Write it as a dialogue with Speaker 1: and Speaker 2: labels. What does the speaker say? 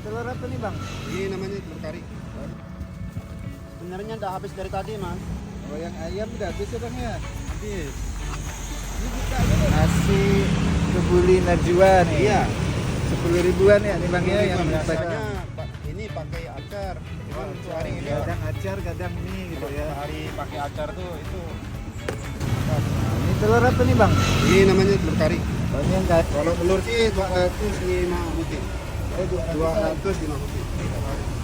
Speaker 1: telur apa nih bang?
Speaker 2: Ini namanya telur kari. Sebenarnya udah habis dari tadi mas.
Speaker 1: Oh yang ayam udah habis ya bang ya?
Speaker 2: Habis.
Speaker 1: Ini buka nasi kebuli Najwa nih.
Speaker 2: Iya.
Speaker 1: 10 ribuan ya nih bang ya yang
Speaker 2: biasanya ini pakai acar. Cuman hari ini
Speaker 1: kadang acar kadang mie gitu ya.
Speaker 2: hari pakai acar tuh itu.
Speaker 1: Ini telur apa nih bang?
Speaker 2: Ini namanya telur kari.
Speaker 1: Oh ini yang kari.
Speaker 2: Kalau telur sih 250. 250.